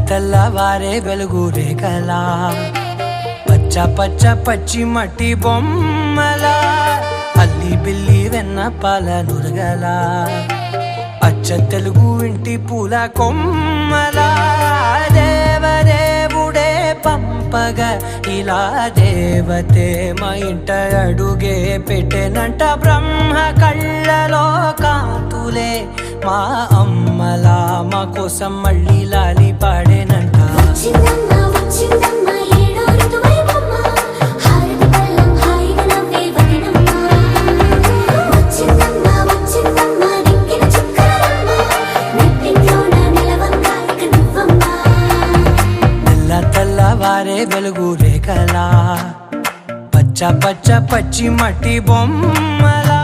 తెల్లవారే వెలుగు రేఖలా పచ్చ పచ్చ పచ్చి మట్టి బొమ్మలా అల్లి బిల్లి వెన్న పాల నురగలా అచ్చ తెలుగు ఇంటి పూల కొమ్మలా దేవదేవుడే పంపగా ఇలా దేవతే మా ఇంట అడుగే పెట్టెనంట బ్రహ్మ కళ్ళలో కాంతులే మా అమ్మలా మా కోసం మళ్ళీ లాలి పాడేనంట తెల్లవారే వెలుగు రేఖలా పచ్చ పచ్చ పచ్చి మట్టి బొమ్మలా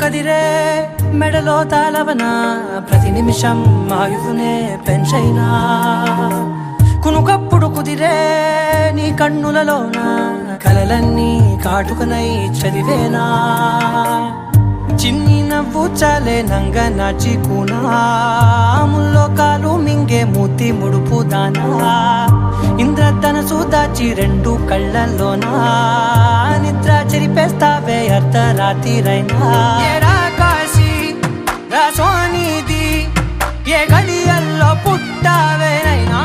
కదిరే మెడలో తాళవన ప్రతి నిమిషం ఆయుధునే పెంచైనా కునుకప్పుడు కుదిరే నీ కన్నులలోన కలలన్నీ కాటుకనై చదివేనా చిన్ని నవ్వు చాలే నంగ నాచి కూనాముల్లో కాలు మింగే మూతి ముడుపు దానా ఇంద్రధనసు దాచి రెండు కళ్ళల్లోనా నిద్ర చెరిపేస్తావే అర్ధరాత్రిరైనా కాశీ రాసోనిది ఏ గడియల్లో పుట్టావేనైనా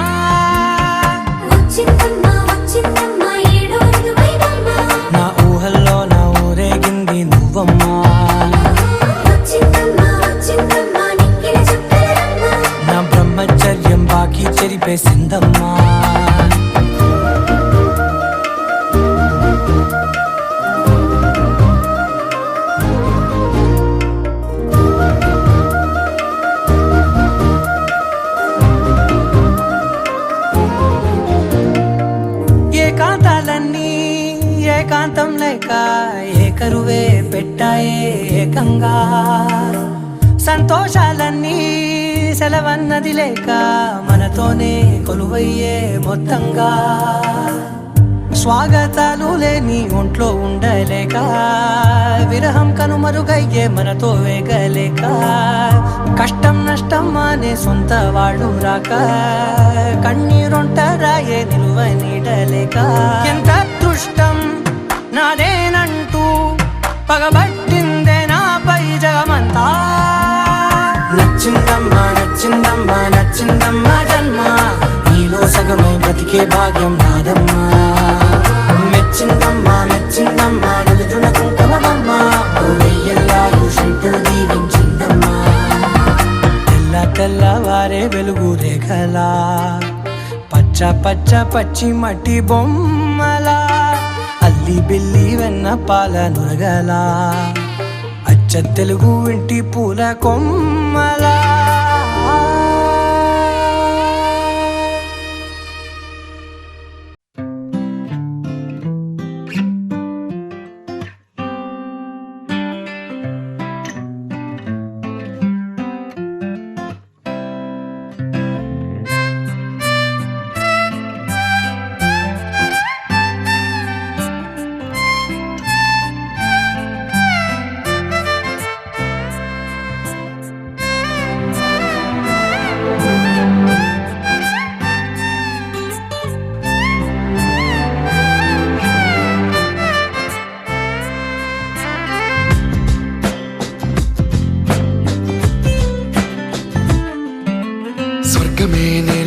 నా ఊహల్లో నా ఊరేగింది నువ్వమ్మా నా బ్రహ్మచర్యం బాకీ చెరిపేసిందమ్మా ఏకాంతాలన్నీ ఏకాంతం లేక ఏకరువే పెట్టాయే ఏకంగా సంతోషాలన్నీ సెలవన్నది లేక మనతోనే కొలువయ్యే మొత్తంగా స్వాగతాలు లేని ఒంట్లో ఉండలేక విరహం కనుమరుగయ్యే మనతో వేగలేక కష్టం నష్టం అనే సొంత వాళ్ళు రాక కన్నీరొంటరాయే నిలువ నీడలేక ఎంత అదృష్టం నాదేనంటూ పగబట్టిందే నాపై జగమంతా నచ్చిందమ్మా నచ్చిందమ్మా నచ్చిందమ్మా జన్మ నీలో సగమై బ్రతికే భాగ్యం నాదమ్మా మెచ్చిందమ్మా మెచ్చిందమ్మా నిలుతున్న కుంకుమమ్మా వెయ్యల్లాలు శంకరు దీవించిందమ్మా తెల్లవారే వెలుగు రేఖలా పచ్చ పచ్చ పచ్చి మట్టి బొమ్మలా అల్లి బిల్లి వెన్న పాల నురగలా అచ్చ తెలుగు ఇంటి పూల కొమ్మలా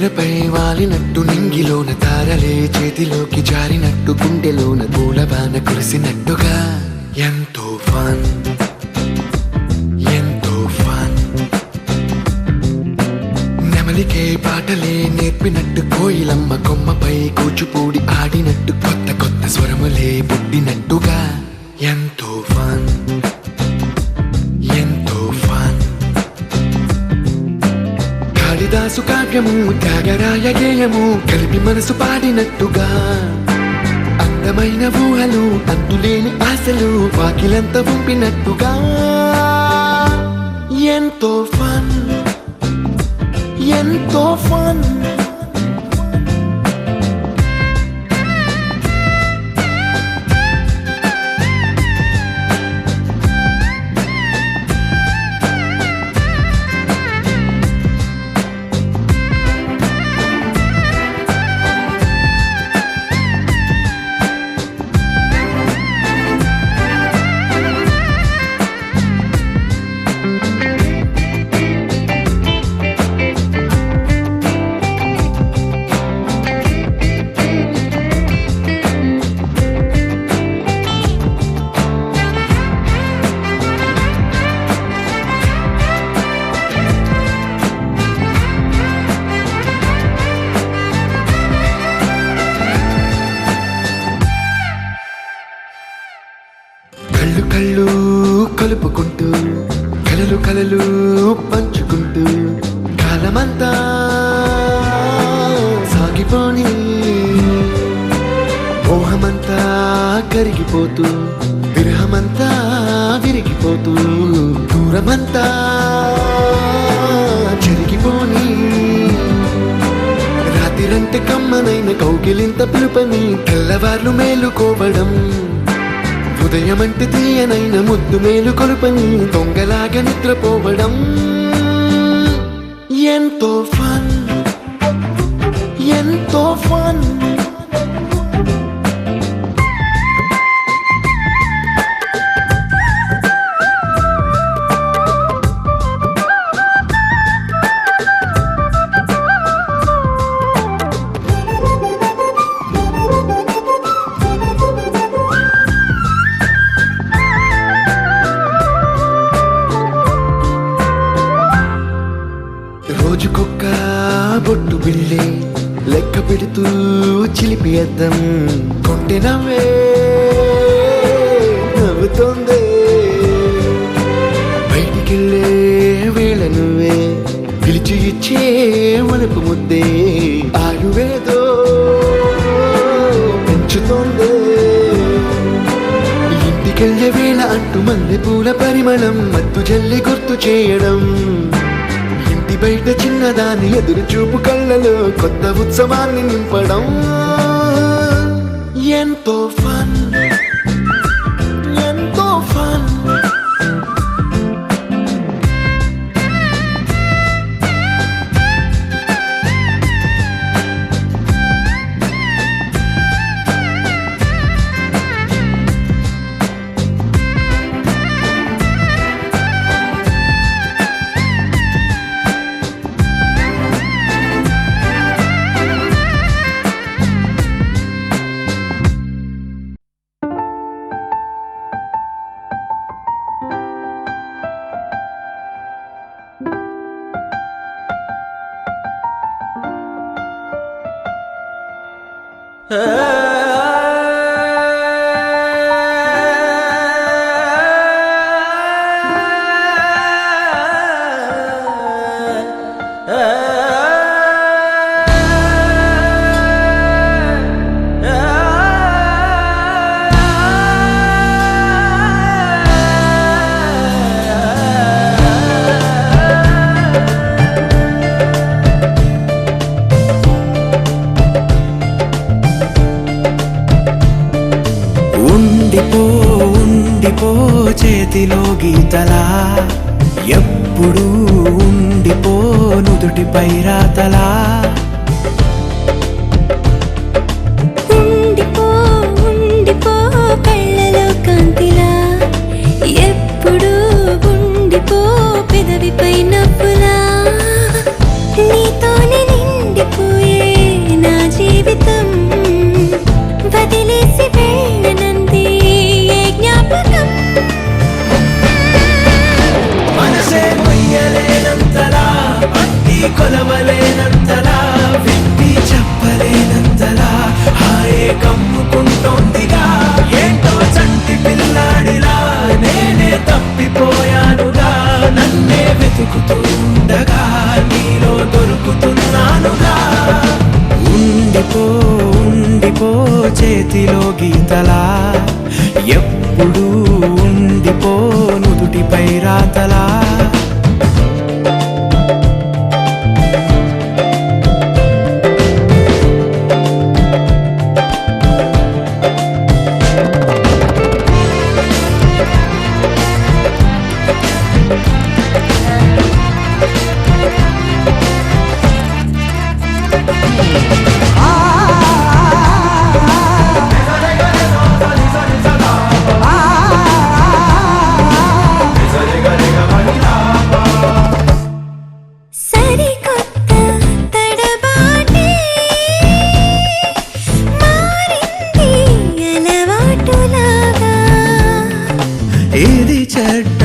నేలపై వాలినట్టు నింగిలోన తారలే చేతిలోకి జారినట్టు గుండెలోన పూలవాన కురిసినట్టుగా ఎంతో ఫన్ ఎంతో ఫన్ నెమలికే పాటలే నేర్పినట్టు కోయిలమ్మ కొమ్మపై కూచిపూడి ఆడినట్టు కొత్త కొత్త స్వరములే పుట్టినట్టుగా ఎంతో ఫన్ ఎంతో ఫన్ కాళిదాసు కావ్యము త్యాగరాయ గేయము కలిపి మనసు పాడినట్టుగా అందమైన ఊహలు అంతులేని ఆశలు వాకిలంత పంపినట్టుగా ఎంతో ఫన్ ఎంతో ఫన్ కళ్ళు కళ్ళు కలుపుకుంటూ కలలు కలలు పంచుకుంటూ కాలమంతా సాగిపోని మోహమంతా కరిగిపోతూ విరహమంతా విరిగిపోతూ దూరమంతా చెరిగిపోని రాత్రిరంటే కమ్మనైన కౌగిలింత పిలుపని తెల్లవార్లు మేలుకోవడం ఉదయమంటే తీయనైన ముద్దు మేలు కొలుపని దొంగలాగా నిద్రపోవడం ఎంతో ఫన్ ఎంతో ఫన్ రోజుకొక్క బొట్టు బిళ్ళే లెక్క పెడుతూ చిలిపి అద్దం కొంటె నవ్వే నవ్వుతోందే బయటికెళ్ళే వేళ నువ్వే పిలిచి ఇచ్చే మనకు ముద్దే ఆయువేదో పెంచుతోందే ఇంటికెళ్ళే వేళ అంటూ మల్లె పూల పరిమళం మత్తు జల్లి గుర్తు చేయడం బయట చిన్నదాని ఎదురు చూపు కళ్ళలో కొత్త ఉత్సవాన్ని నింపడం ఎంతో ఫన్ ఎంతో ఫన్ ఉండిపో చేతిలో గీతలా ఎప్పుడు ఉండిపో నుదుటిపై రాతలా ఉండిపో కళ్ళలో కాంతిలా ఎప్పుడు ఉండిపో పెదవిపై నవ్వులా నీతోనే నిండిపోయే నా జీవితం వదిలేసి వెళ్ళనంది ఏ జ్ఞాపకం మనసే మొయ్యలేనంతలా పట్టి కొలవలేనంతలా విప్పి చెప్పలేనంతలా హాయే కమ్ముకుంటోందిగా ఏంటో చంటి పిల్లాడిలా నేనే తప్పిపోయానుగా నన్నే వెతుకుతుండగా నీలో దొరుకుతున్నానుగా ఉండిపో చేతిలో గీత కంటిపై రాతలా సరికొత్త తడబాటే మారింది అలవాటులాగా ఇది చెడ్డ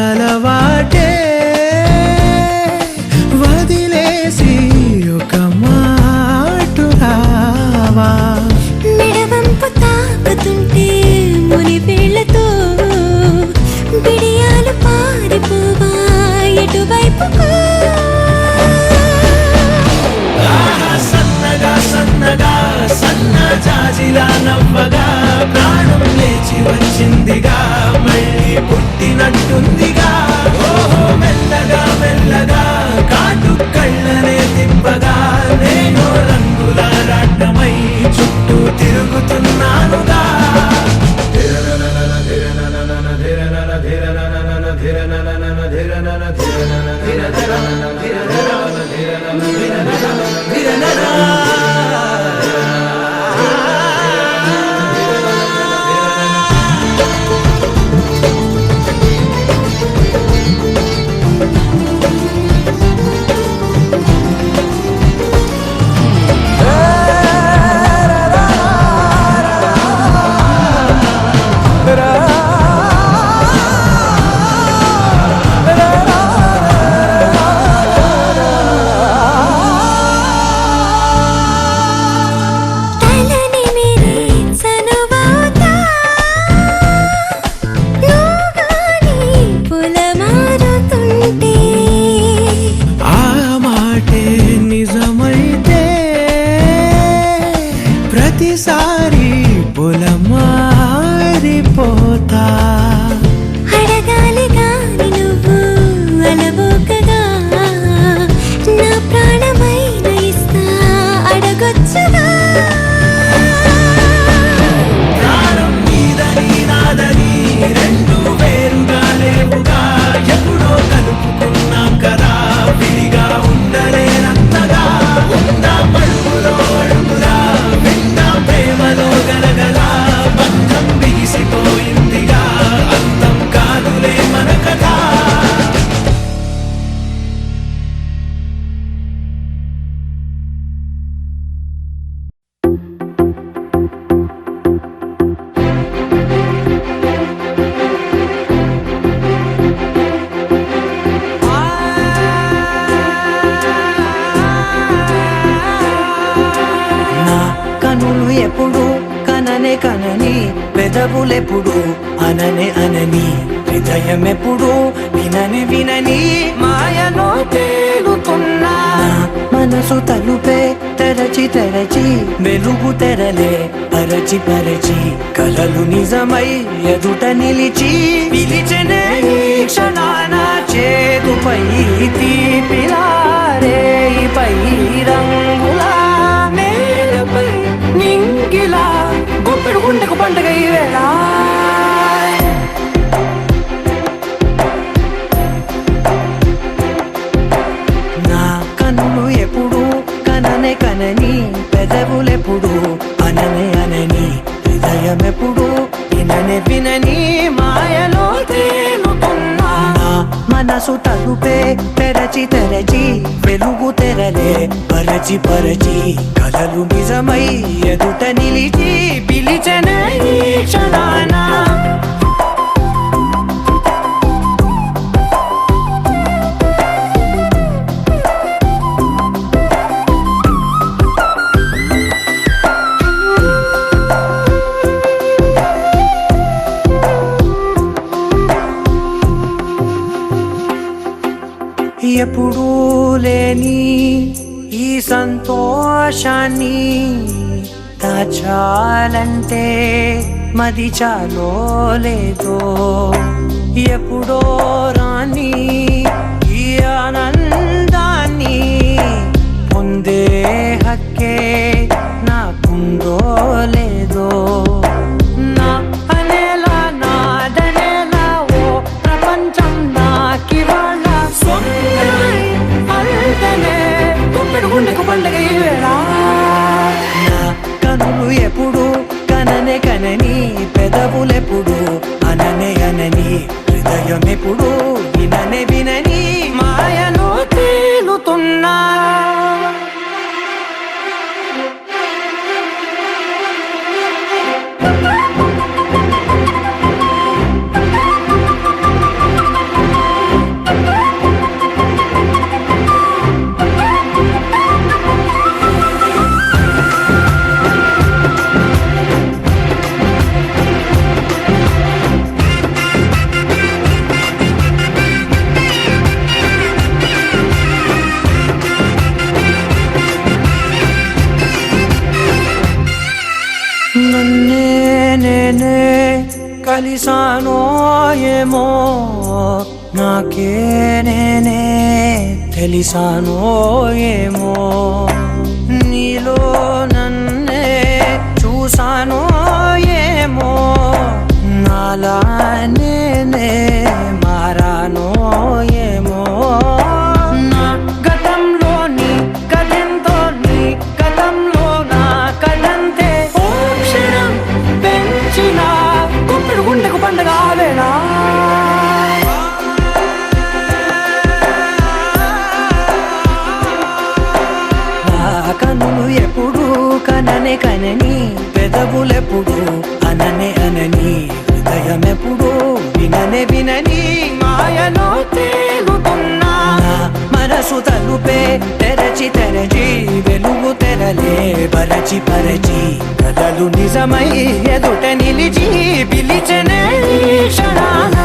అలవాటే వదిలేసి ఒక మాటు రావా మెడవంపు తాకుతుంటే మునిపేళ్లతో బిడియాలు పారిపోవా ఎటువైపుకు సన్నగా సన్నగా సన్న జాజిలా నవ్వగా ప్రాణం లేచి వచ్చిందిగా మళ్ళీ పుట్టినట్టుందిగా ఓహో మెల్లగా మెల్లగా కాటు కళ్ళనే తిప్పగా నేను రంగుల రాట్నమై చుట్టూ తిరుగుతున్నానుగా తలని మీరే చనుబాతా నువ్వుగాని పులమారుతుంటే ఆ మాటే నిజమైతే ప్రతిసారి పొలమారిపోతా అడగాలి గాని నువ్వు అలవోకగా నా ప్రాణమైన ఇస్తా అడగొచ్చుగా ప్రాణం నీదని నాదని రెండు వేరుగా లేవుగా ఎప్పుడో కలుపుకున్నాం కదా విడిగా ఉండలేనంతగా ఉందాం అడుగులో అడుగులా విందాం ప్రేమలో గలగల బంధం బిగిసిపోయిందిగా అంతం కాదులే మన కథ నా కనులు ఎప్పుడు కననే కనని పెదవులెప్పుడు అననే అనని హృదయం ఎప్పుడు వినని వినని మాయలో తేలుతున్నా మనసు తలుపే తెరచి తెరచి వెలుగు తెరలే పరచి పరచి కలలు నిజమై ఎదుట నిలిచి పిలిచెనే ఈ క్షణాన చేతుపై తీపిలారే పై రంగులా నేలపై నింగిలా గొప్పెడు గుండెకు పండగ ఈ వేళ నా కన్నులు ఎప్పుడు కననే కనని పెదవులెప్పుడు అననే అనని హృదయం ఎప్పుడు విననే వినని మాయలో తేలుతున్నా నా మనసు తలుపే తెరచి తెరచి వెలుగు తెరలే పరచి పరచి కలలు నిజమై ఎదుట నిలిచి పిలిచెనే ఈ క్షణాన ఎప్పుడూ లేని ఈ సంతోషాన్ని దాచాలంటే మది చాలో లేదో ఎప్పుడో రాని ఈ ఆనందాన్ని పొందే హక్కే నాకుందో లేదో నా అనేలా నాదనేలా ఓ ప్రపంచం నాకివాళ సొంతమై అల్దనే గుప్పెడు గుండెకు పండగ ఈ వేళ నా కనులు ఎప్పుడు కననే కనని పెదవులెప్పుడు అననే అనని హృదయం ఎప్పుడు విననే వినని మాయను తేలుతున్నా నన్నే నేనే కలిసానో ఏమో నాకే నేనే తెలిసానో ఏమో నీలో నన్నే చూసానో ఏమో నాలా నేనే మారానో ఏమో నా గతంలోని కథంతో నీ గతంలో నా కథంతే ఓ క్షణం పెంచిన గుప్పెడు గుండెకు పండగ ఆవేళ నా కన్నులు ఎప్పుడు కననే కనని పెదవులెప్పుడు అననే అనని హృదయం ఎప్పుడు విననే వినని మాయలో తేలుతున్నా నా మనసు తలుపే తెరచి తెరచి వెలుగు తెరలే పరచి పరచి కథలు నిజమై ఎదుట నిలిచి పిలిచెనే ఈ క్షణాన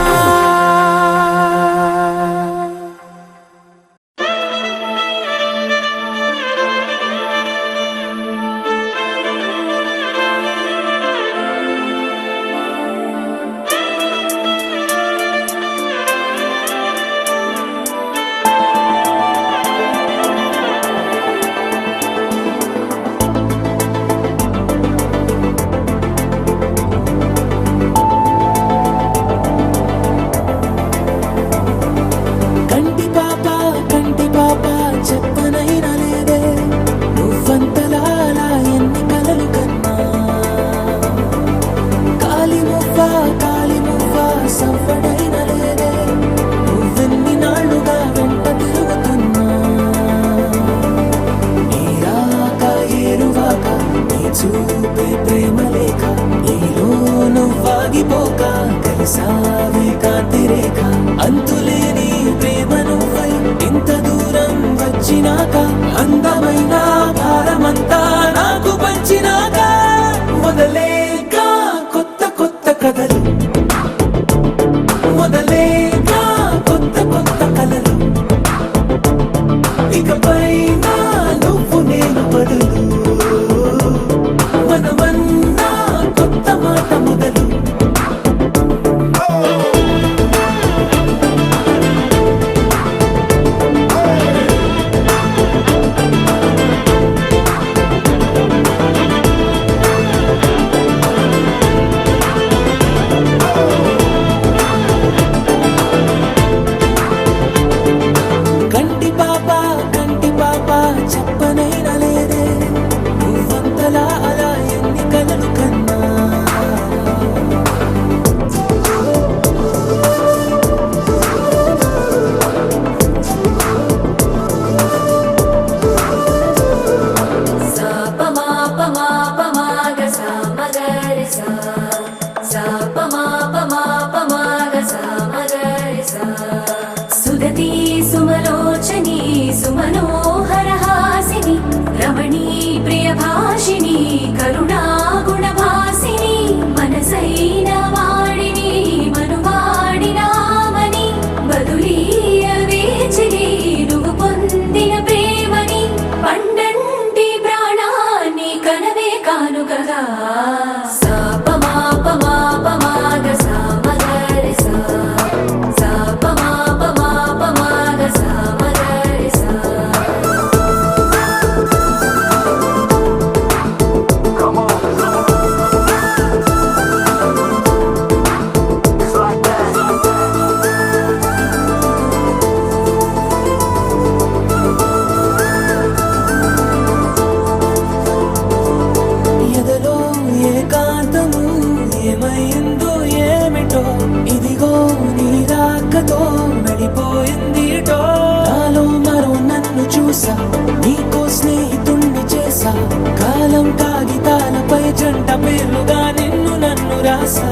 పడిపోయింది ఇటో నాలో మరో నన్ను చూసా నీకో స్నేహితుణ్ణి చేసా కాలం కాగితాలపై జంట పేర్లుగా నిన్ను నన్ను రాసా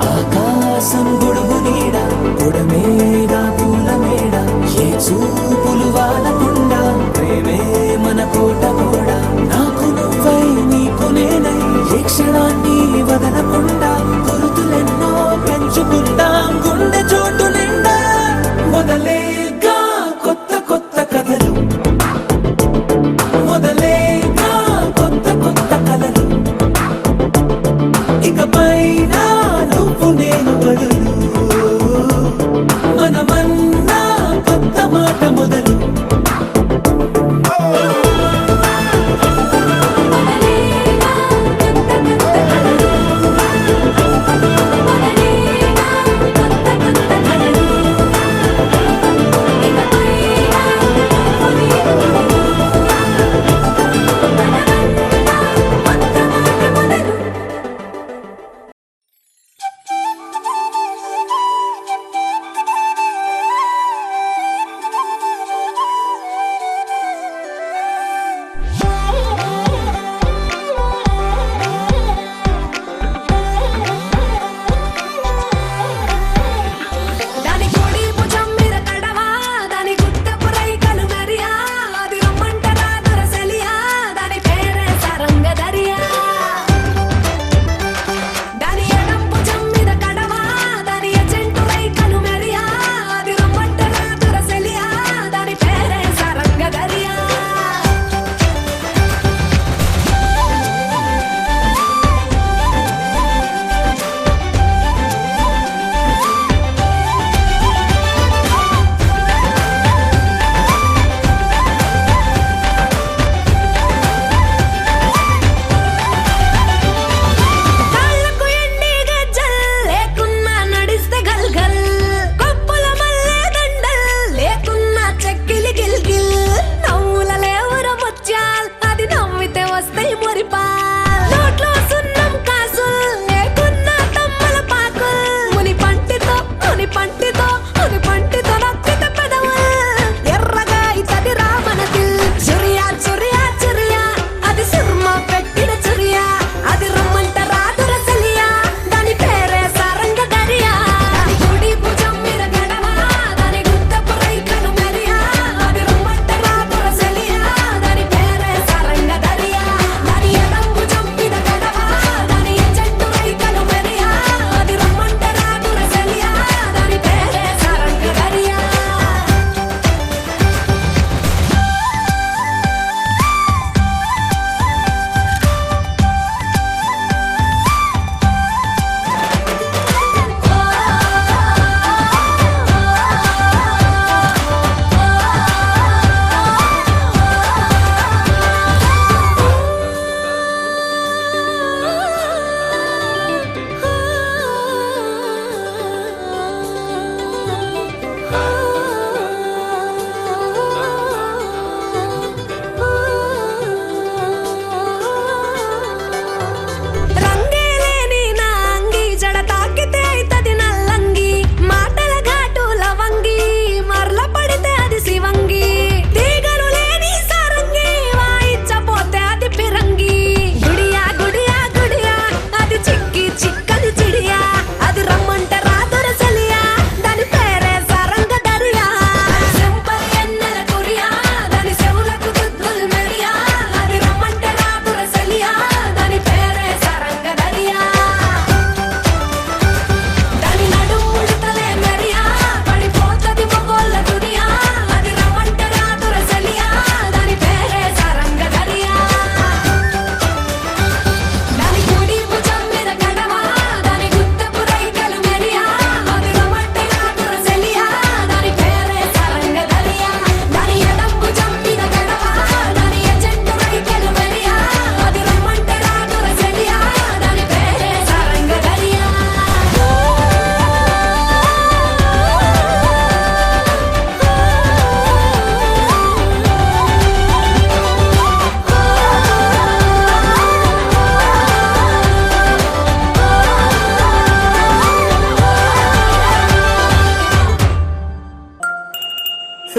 ఆకాశం గొడుగు నీడ పొడమేగా పూల మేడ ఏ చూపులు వాలకుండా ప్రేమే మన కోట కూడా నాకు నువ్వై నీకు నేనై ఏ క్షణాన్ని వదలకుండా గురుతులెన్నో పెంచుకుందాం గుండె చోటు నిండా మొదలేగా కొత్త కొత్త కథలు మొదలేగా కొత్త కొత్త కథలు ఇకపైన నువ్వు నేను బదులు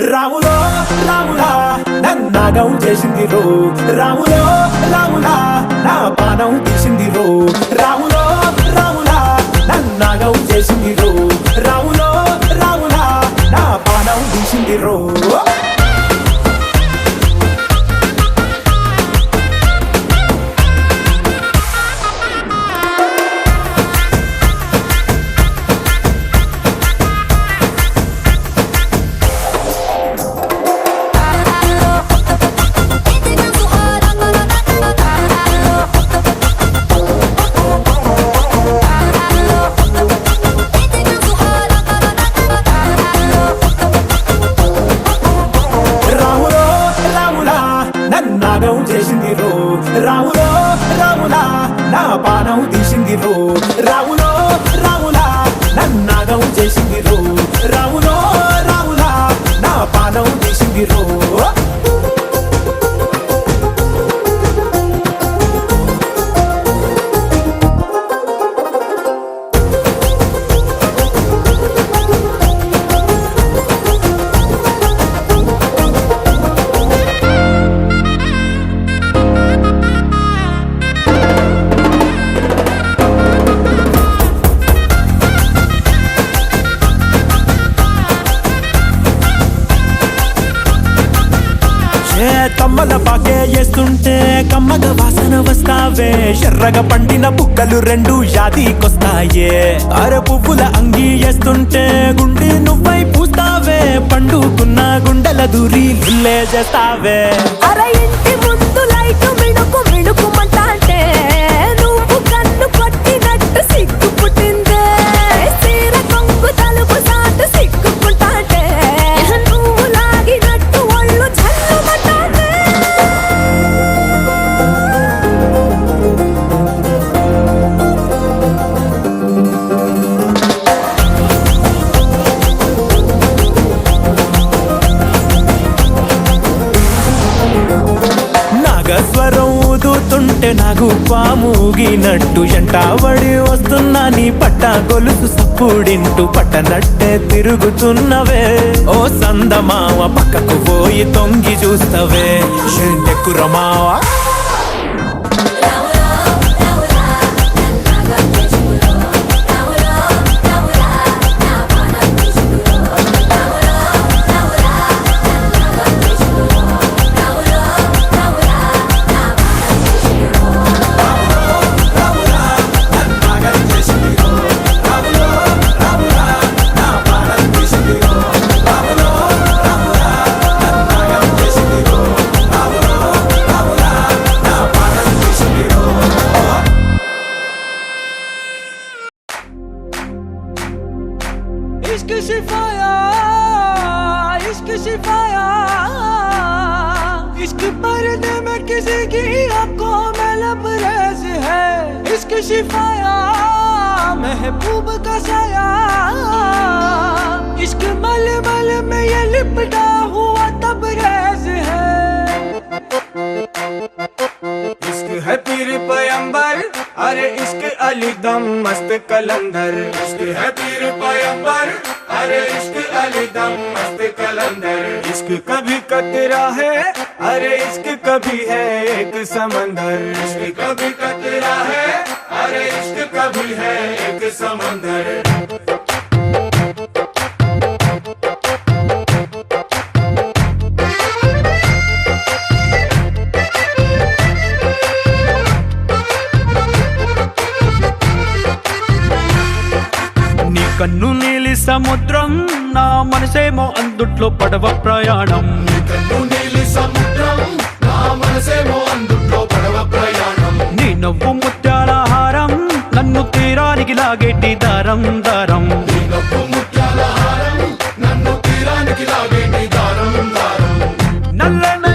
రాములో రాములా నన్నాగం చేసింది రో రాములో రాములా నా పానం తీసింది రో రాములో రాములా నన్నాగం చేసింది రో రాములో రాములా నా పానం తీసింది రో నాగం చేసింది రో రాములో రాములా నా పానం తీసింది రో రాములో రాములా నన్నాగం చేసింది రో రాములో రాములా నా పానం తీసింది రో తమ్మల పాకే వేస్తుంటే కమ్మగ వాసన వస్తావే ఎర్రగా పండిన బుక్కలు రెండు యాదికొస్తాయే అర పువ్వుల అంగి వేస్తుంటే గుండె నువ్వై పూస్తావే పండుకున్న గుండెల దూరి లుల్లే చేస్తావే అర ఇంటి ముందు లైట్ మిణుకు మిణుకుమంటే నువ్వు కన్ను కొట్టినట్టు సిగ్గు పుట్టిందే సీర కొంగు తలుపు సాటు సిగ్గుకుంటాంటే నువ్వు లాగినట్టు ఒళ్ళు చల్లమంటాంటే నాగస్వరం ఊదుతుంటే నాకు పాముగినట్టు ఎంటావడి వస్తున్నా నీ పట్ట గొలుసు సప్పుడింటూ పట్టనట్టే తిరుగుతున్నవే ఓ సందమావ పక్కకు పోయి తొంగి చూస్తవే షెండెక్కురమావా इश्क शिफाया इश्क शिफाया इश्क पर्दे में किसी की आंखों में लबरेज है इश्क शिफाया महबूब का साया इश्क मलमल में ये लिपटा हुआ तबरेज है इश्क है पीर पैगंबर अरे इश्क अली दम मस्त कलंदर इश्क है पीर पैगंबर अरे इश्क अली दम मस्त कलंदर इश्क कभी कतरा है अरे इश्क कभी है एक समंदर इश्क कभी कतरा है अरे इश्क कभी है एक समंदर కన్ను నీలి సముద్రం నా మనసేమో అందుట్లో పడవ ప్రయాణం కన్ను నీలి సముద్రం నా మనసేమో అందుట్లో పడవ ప్రయాణం నీ నవ్వు ముత్యాల హారం నన్ను తీరానికి లాగేటి దారం దారం నీ నవ్వు ముత్యాల హారం నన్ను తీరానికి లాగేటి దారం దారం నల్లన